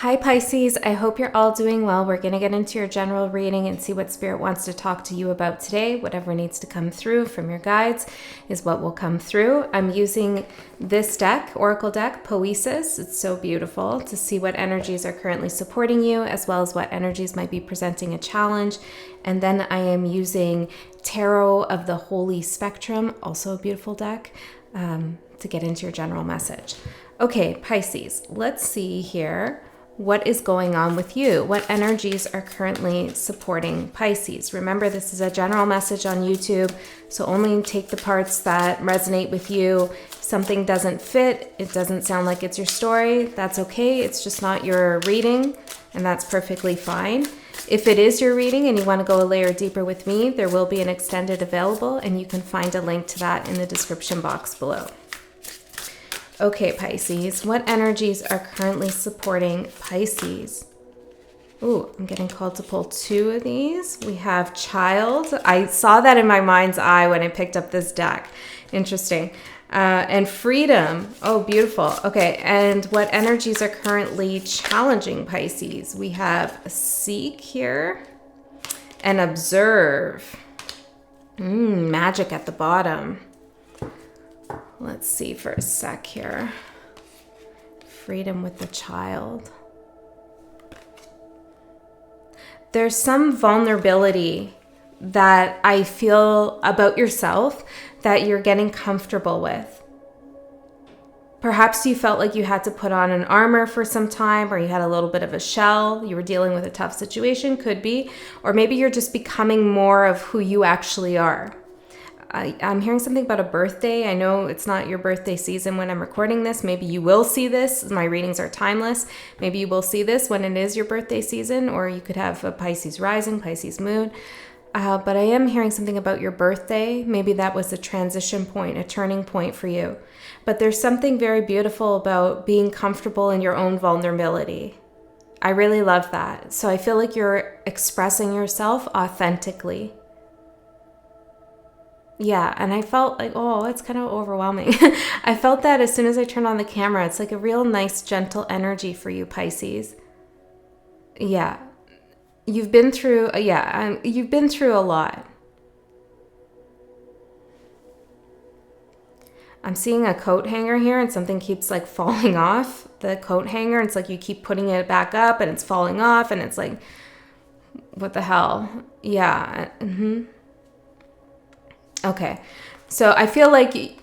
Hi Pisces, I hope you're all doing well. We're going to get into your general reading and see what Spirit wants to talk to you about today. Whatever needs to come through from your guides is what will come through. I'm using this deck, Oracle deck, Pisces. It's so beautiful to see what energies are currently supporting you, as well as what energies might be presenting a challenge. And then I am using Tarot of the Holy Spectrum, also a beautiful deck, to get into your general message. Okay, Pisces, let's see here. What is going on with you? What energies are currently supporting Pisces? Remember, this is a general message on YouTube, so only take the parts that resonate with you. If something doesn't fit, it doesn't sound like it's your story, that's okay. It's just not your reading, and that's perfectly fine. If it is your reading and you want to go a layer deeper with me, there will be an extended available, and you can find a link to that in the description box below. Okay, Pisces, what energies are currently supporting Pisces? Ooh, I'm getting called to pull two of these. We have Child. I saw that in my mind's eye when I picked up this deck. Interesting. And Freedom. Oh, beautiful. Okay, and what energies are currently challenging Pisces? We have Seek here and Observe. Magic at the bottom. Let's see for a sec here. Freedom with the Child. There's some vulnerability that I feel about yourself that you're getting comfortable with. Perhaps you felt like you had to put on an armor for some time, or you had a little bit of a shell. You were dealing with a tough situation, could be. Or maybe you're just becoming more of who you actually are. I'm hearing something about a birthday. I know it's not your birthday season when I'm recording this. Maybe you will see this. My readings are timeless. Maybe you will see this when it is your birthday season, or you could have a Pisces rising, Pisces moon. But I am hearing something about your birthday. Maybe that was a transition point, a turning point for you. But there's something very beautiful about being comfortable in your own vulnerability. I really love that. So I feel like you're expressing yourself authentically. Yeah, and I felt like, oh, it's kind of overwhelming. I felt that as soon as I turned on the camera. It's like a real nice, gentle energy for you, Pisces. Yeah, you've been through a lot. I'm seeing a coat hanger here, and something keeps like falling off the coat hanger. It's like you keep putting it back up, and it's falling off, and it's like, what the hell? Yeah. Okay, so I feel like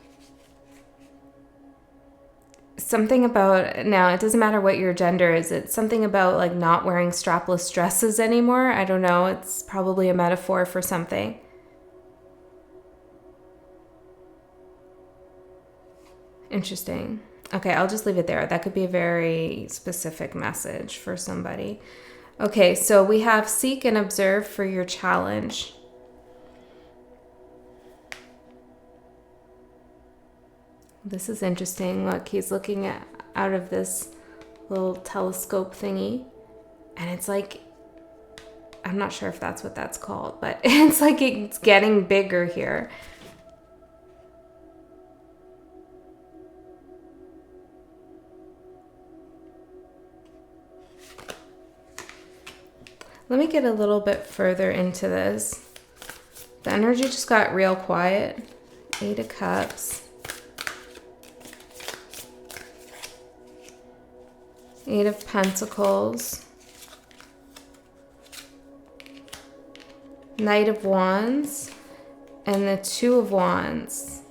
something about, now it doesn't matter what your gender is, it's something about like not wearing strapless dresses anymore. I don't know, it's probably a metaphor for something. Interesting. Okay, I'll just leave it there. That could be a very specific message for somebody. Okay, so we have Seek and Observe for your challenge. This is interesting. Look, he's looking out of this little telescope thingy. And it's like, I'm not sure if that's what that's called, but it's like it's getting bigger here. Let me get a little bit further into this. The energy just got real quiet. 8 of Cups. 8 of Pentacles, Knight of Wands, and the 2 of Wands.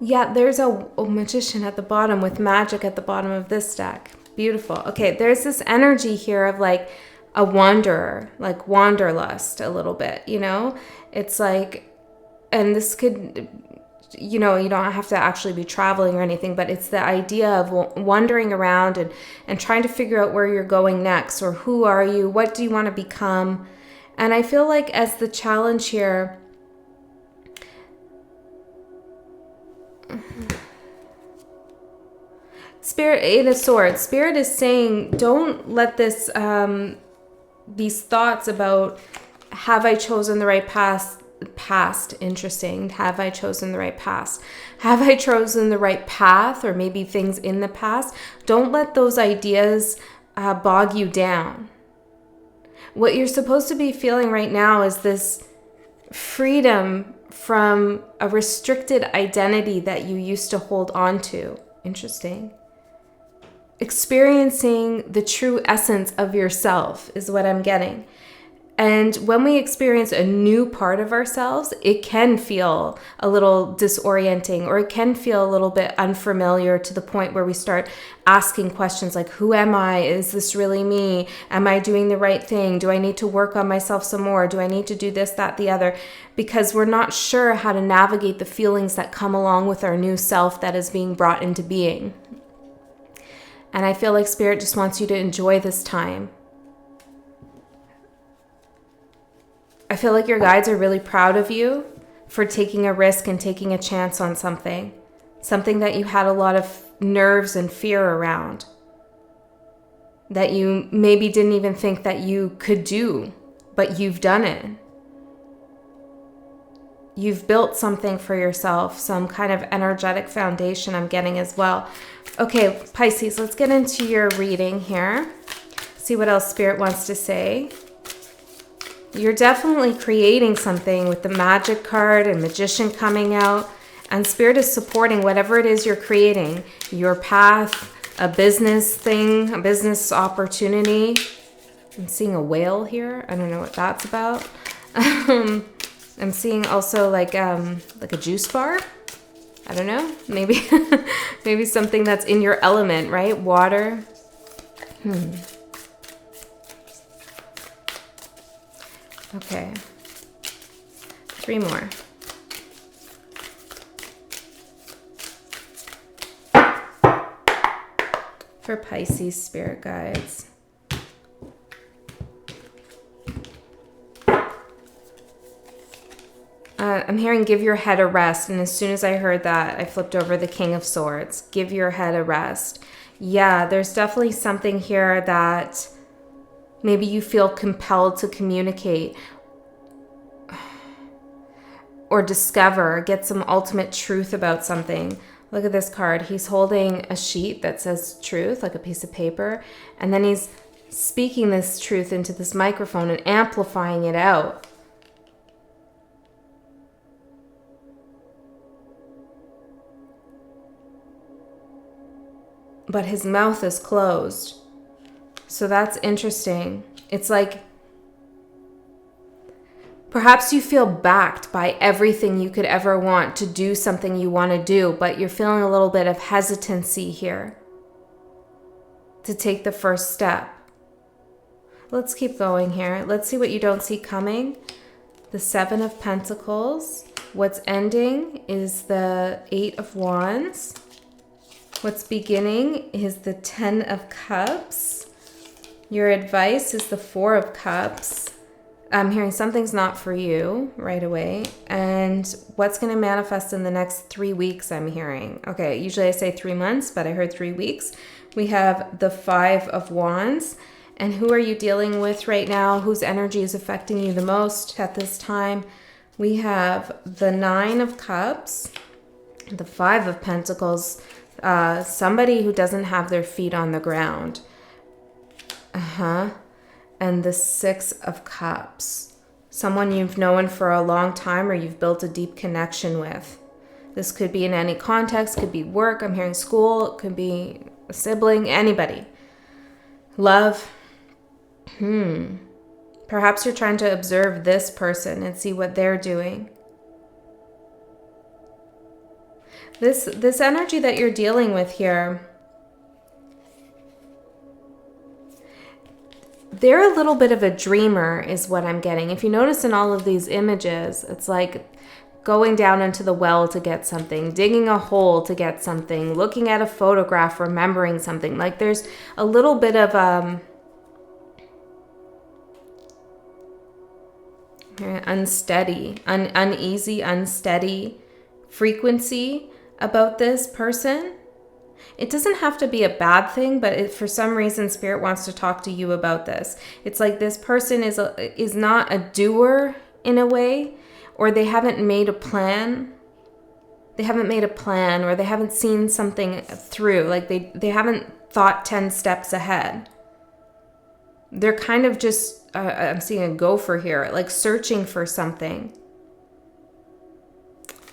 Yeah, there's a magician at the bottom with magic at the bottom of this deck. Beautiful. Okay, there's this energy here of like a wanderer, like wanderlust a little bit, you know? It's like, and this could, you know, you don't have to actually be traveling or anything, but it's the idea of wandering around and trying to figure out where you're going next, or who are you, what do you want to become. And I feel like as the challenge here, Spirit, 8 of Swords, Spirit is saying, don't let this, these thoughts about, have I chosen the right path, past. Interesting. Have I chosen the right past? Have I chosen the right path, or maybe things in the past? Don't let those ideas bog you down. What you're supposed to be feeling right now is this freedom from a restricted identity that you used to hold on to. Interesting. Experiencing the true essence of yourself is what I'm getting. And when we experience a new part of ourselves, it can feel a little disorienting, or it can feel a little bit unfamiliar, to the point where we start asking questions like, who am I? Is this really me? Am I doing the right thing? Do I need to work on myself some more? Do I need to do this, that, the other? Because we're not sure how to navigate the feelings that come along with our new self that is being brought into being. And I feel like Spirit just wants you to enjoy this time. I feel like your guides are really proud of you for taking a risk and taking a chance on something that you had a lot of nerves and fear around, that you maybe didn't even think that you could do, but you've done it. You've built something for yourself, some kind of energetic foundation I'm getting as well. Okay, Pisces, let's get into your reading here. See what else Spirit wants to say. You're definitely creating something with the Magic card and Magician coming out. And Spirit is supporting whatever it is you're creating. Your path, a business thing, a business opportunity. I'm seeing a whale here. I don't know what that's about. I'm seeing also like a juice bar. I don't know. Maybe maybe something that's in your element, right? Water. Okay, 3 more. For Pisces spirit guides. I'm hearing give your head a rest. And as soon as I heard that, I flipped over the King of Swords. Give your head a rest. Yeah, there's definitely something here that maybe you feel compelled to communicate or discover, get some ultimate truth about something. Look at this card. He's holding a sheet that says truth, like a piece of paper. And then he's speaking this truth into this microphone and amplifying it out. But his mouth is closed. So that's interesting. It's like perhaps you feel backed by everything you could ever want to do something you want to do, but you're feeling a little bit of hesitancy here to take the first step. Let's keep going here. Let's see what you don't see coming. The 7 of Pentacles. What's ending is the 8 of Wands. What's beginning is the 10 of Cups. Your advice is the 4 of Cups. I'm hearing something's not for you right away. And what's going to manifest in the next 3 weeks, I'm hearing. Okay, usually I say 3 months, but I heard 3 weeks. We have the 5 of Wands. And who are you dealing with right now? Whose energy is affecting you the most at this time? We have the 9 of Cups, the 5 of Pentacles, somebody who doesn't have their feet on the ground. And the 6 of Cups. Someone you've known for a long time or you've built a deep connection with. This could be in any context, could be work, I'm hearing school, it could be a sibling, anybody. Love. Perhaps you're trying to observe this person and see what they're doing. This energy that you're dealing with here, they're a little bit of a dreamer is what I'm getting. If you notice in all of these images, it's like going down into the well to get something, digging a hole to get something, looking at a photograph, remembering something. Like there's a little bit of unsteady, uneasy, unsteady frequency about this person. It doesn't have to be a bad thing, but for some reason, Spirit wants to talk to you about this. It's like this person is not a doer in a way, or they haven't made a plan. They haven't made a plan, or they haven't seen something through. Like they haven't thought 10 steps ahead. They're kind of just, I'm seeing a gopher here, like searching for something.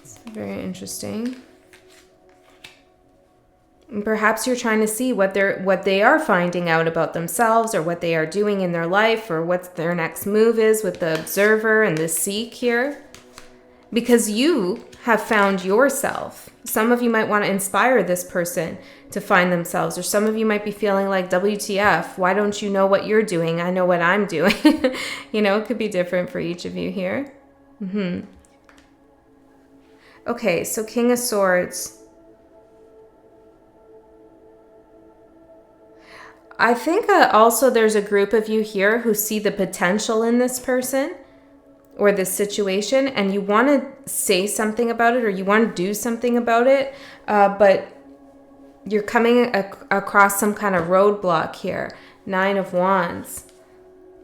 It's very interesting. And perhaps you're trying to see what they are finding out about themselves, or what they are doing in their life, or what their next move is with the observer and the seek here. Because you have found yourself. Some of you might want to inspire this person to find themselves, or some of you might be feeling like, WTF, why don't you know what you're doing? I know what I'm doing. It could be different for each of you here. Okay, so King of Swords. I think also there's a group of you here who see the potential in this person or this situation, and you want to say something about it, or you want to do something about it, but you're coming across some kind of roadblock here. 9 of Wands.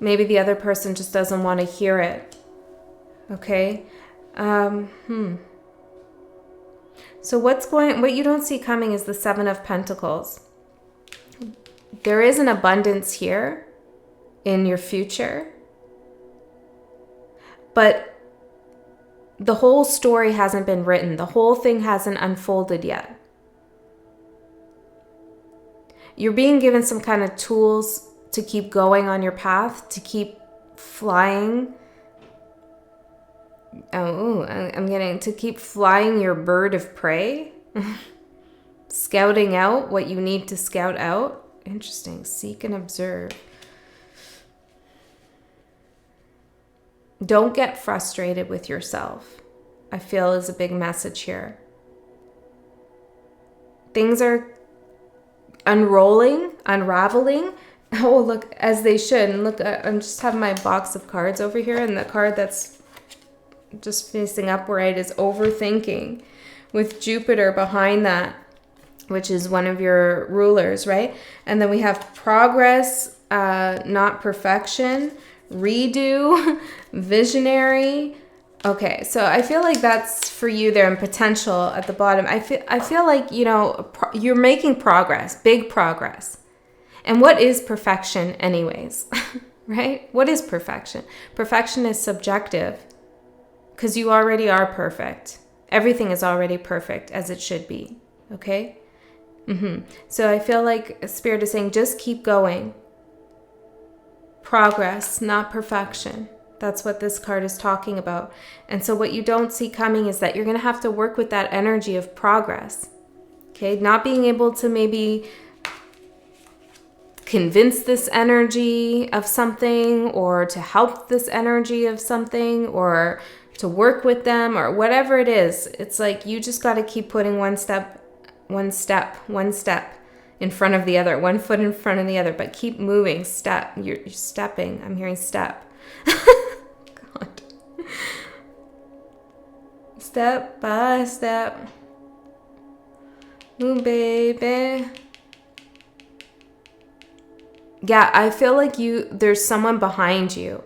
Maybe the other person just doesn't want to hear it. Okay? So what you don't see coming is the 7 of Pentacles. There is an abundance here in your future, but the whole story hasn't been written. The whole thing hasn't unfolded yet. You're being given some kind of tools to keep going on your path, to keep flying. To keep flying your bird of prey. Scouting out what you need to scout out. Interesting. Seek and observe. Don't get frustrated with yourself, I feel, is a big message here. Things are unraveling. Oh, look, as they should. And look, I'm just having my box of cards over here, and the card that's just facing upright is overthinking, with Jupiter behind that, which is one of your rulers, right? And then we have progress, not perfection, redo, visionary. Okay, so I feel like that's for you there, in potential at the bottom. I feel like, you're making progress, big progress. And what is perfection anyways? Right? What is perfection? Perfection is subjective, because you already are perfect. Everything is already perfect as it should be. Okay? So I feel like Spirit is saying, just keep going. Progress, not perfection. That's what this card is talking about. And so what you don't see coming is that you're going to have to work with that energy of progress. Okay? Not being able to maybe convince this energy of something, or to help this energy of something, or to work with them, or whatever it is. It's like you just got to keep putting one step in front of the other, one foot in front of the other, but keep moving. You're stepping. I'm hearing step. God. Step by step. Ooh, baby. Yeah, I feel like there's someone behind you.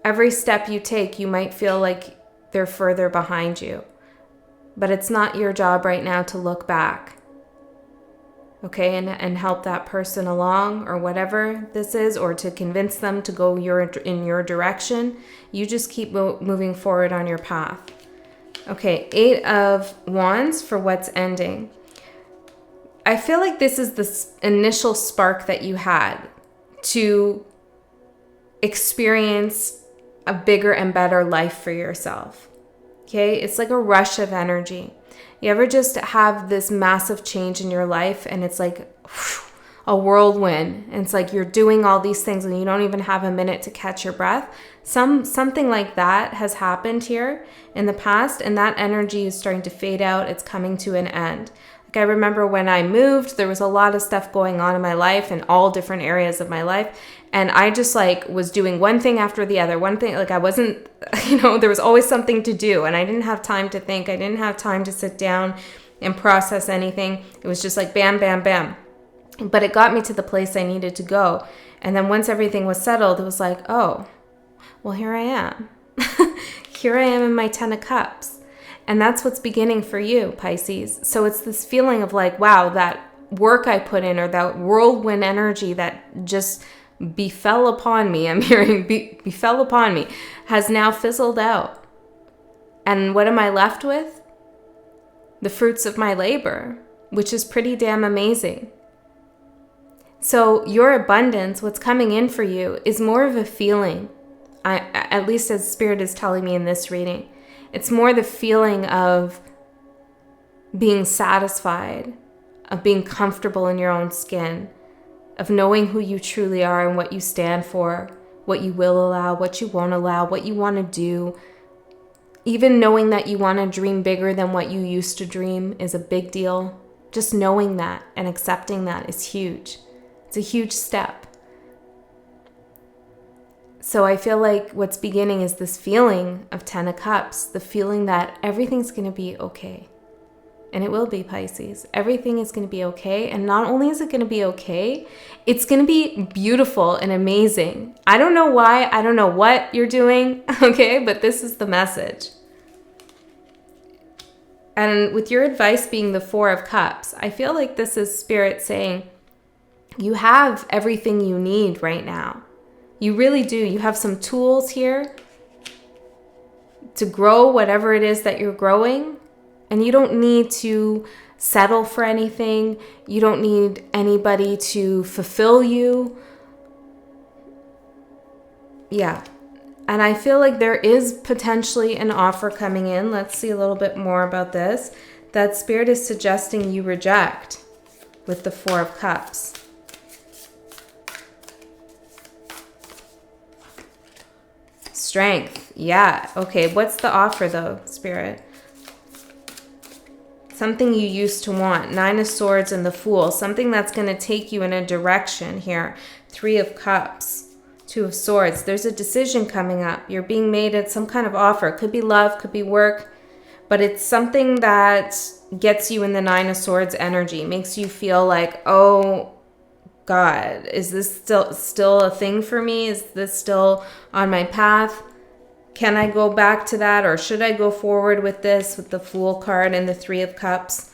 Every step you take, you might feel like they're further behind you. But it's not your job right now to look back. Okay, and help that person along, or whatever this is, or to convince them to go in your direction. You just keep moving forward on your path. Okay, 8 of Wands for what's ending. I feel like this is the initial spark that you had to experience a bigger and better life for yourself. Okay, it's like a rush of energy. You ever just have this massive change in your life, and it's like a whirlwind, and it's like you're doing all these things and you don't even have a minute to catch your breath? Something like that has happened here in the past, and that energy is starting to fade out. It's coming to an end. Like, I remember when I moved, there was a lot of stuff going on in my life, in all different areas of my life. And I just was doing one thing after the other. One thing, I wasn't, there was always something to do, and I didn't have time to think. I didn't have time to sit down and process anything. It was just like bam, bam, bam. But it got me to the place I needed to go. And then once everything was settled, it was like, oh, Well, here I am. Here I am in my 10 of Cups. And that's what's beginning for you, Pisces. So it's this feeling of like, wow, that work I put in, or that whirlwind energy that just befell upon me, I'm hearing befell upon me, has now fizzled out. And what am I left with? The fruits of my labor, which is pretty damn amazing. So your abundance, what's coming in for you, is more of a feeling. At least as Spirit is telling me in this reading. It's more the feeling of being satisfied, of being comfortable in your own skin, of knowing who you truly are and what you stand for, what you will allow, what you won't allow, what you want to do. Even knowing that you want to dream bigger than what you used to dream is a big deal. Just knowing that and accepting that is huge. It's a huge step. So I feel like what's beginning is this feeling of 10 of Cups, the feeling that everything's going to be okay. And it will be, Pisces. Everything is going to be okay. And not only is it going to be okay, it's going to be beautiful and amazing. I don't know why. I don't know what you're doing, okay? But this is the message. And with your advice being the 4 of Cups, I feel like this is Spirit saying, you have everything you need right now. You really do. You have some tools here to grow whatever it is that you're growing. And you don't need to settle for anything. You don't need anybody to fulfill you. Yeah. And I feel like there is potentially an offer coming in. Let's see a little bit more about this. That Spirit is suggesting you reject with the 4 of Cups. Strength. Yeah. Okay. What's the offer though, Spirit? Something you used to want. 9 of Swords and the Fool. Something that's going to take you in a direction here. 3 of Cups. 2 of Swords. There's a decision coming up. You're being made at some kind of offer. It could be love, could be work. But it's something that gets you in the 9 of Swords energy. Makes you feel like, oh, God, is this still a thing for me? Is this still on my path? Can I go back to that, or should I go forward with this, with the Fool card and the 3 of Cups?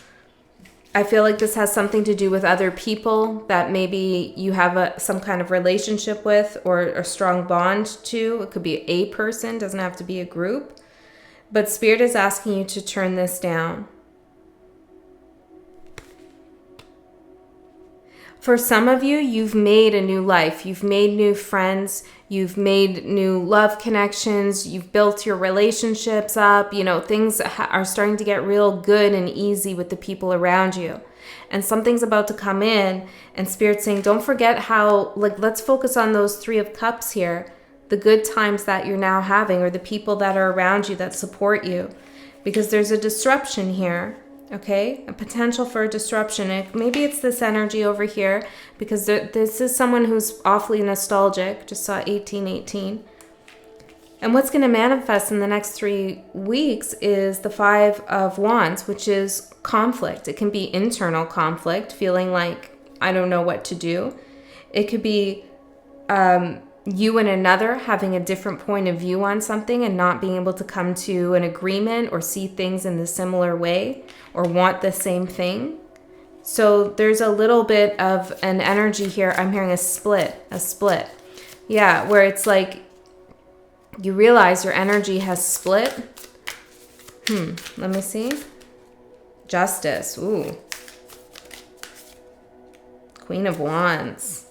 I feel like this has something to do with other people that maybe you have some kind of relationship with or a strong bond to. It could be a person, doesn't have to be a group. But Spirit is asking you to turn this down. For some of you, you've made a new life. You've made new friends. You've made new love connections. You've built your relationships up. You know, things are starting to get real good and easy with the people around you. And something's about to come in, and Spirit's saying, don't forget how, let's focus on those 3 of Cups here. The good times that you're now having, or the people that are around you that support you. Because there's a disruption here. Okay, a potential for a disruption. Maybe it's this energy over here, because this is someone who's awfully nostalgic. Just saw 1818. And what's going to manifest in the next 3 weeks is the 5 of Wands, which is conflict. It can be internal conflict, feeling like I don't know what to do. It could be you and another having a different point of view on something and not being able to come to an agreement or see things in the similar way or want the same thing. So there's a little bit of an energy here. I'm hearing a split. Yeah, where it's like you realize your energy has split. Let me see. Justice. Ooh. Queen of Wands.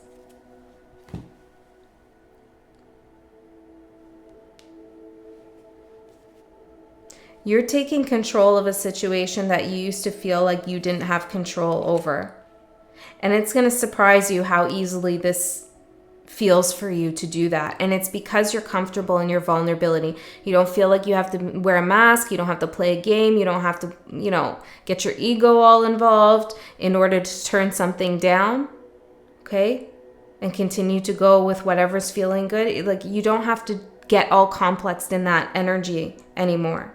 You're taking control of a situation that you used to feel like you didn't have control over. And it's going to surprise you how easily this feels for you to do that. And it's because you're comfortable in your vulnerability. You don't feel like you have to wear a mask. You don't have to play a game. You don't have to, get your ego all involved in order to turn something down. Okay? And continue to go with whatever's feeling good. Like, you don't have to get all complexed in that energy anymore.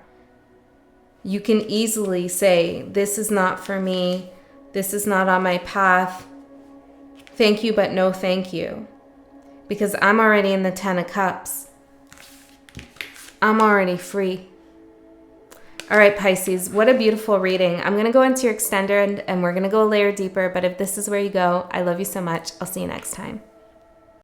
You can easily say, this is not for me. This is not on my path. Thank you, but no thank you. Because I'm already in the 10 of Cups. I'm already free. All right, Pisces, what a beautiful reading. I'm going to go into your extender and we're going to go a layer deeper. But if this is where you go, I love you so much. I'll see you next time.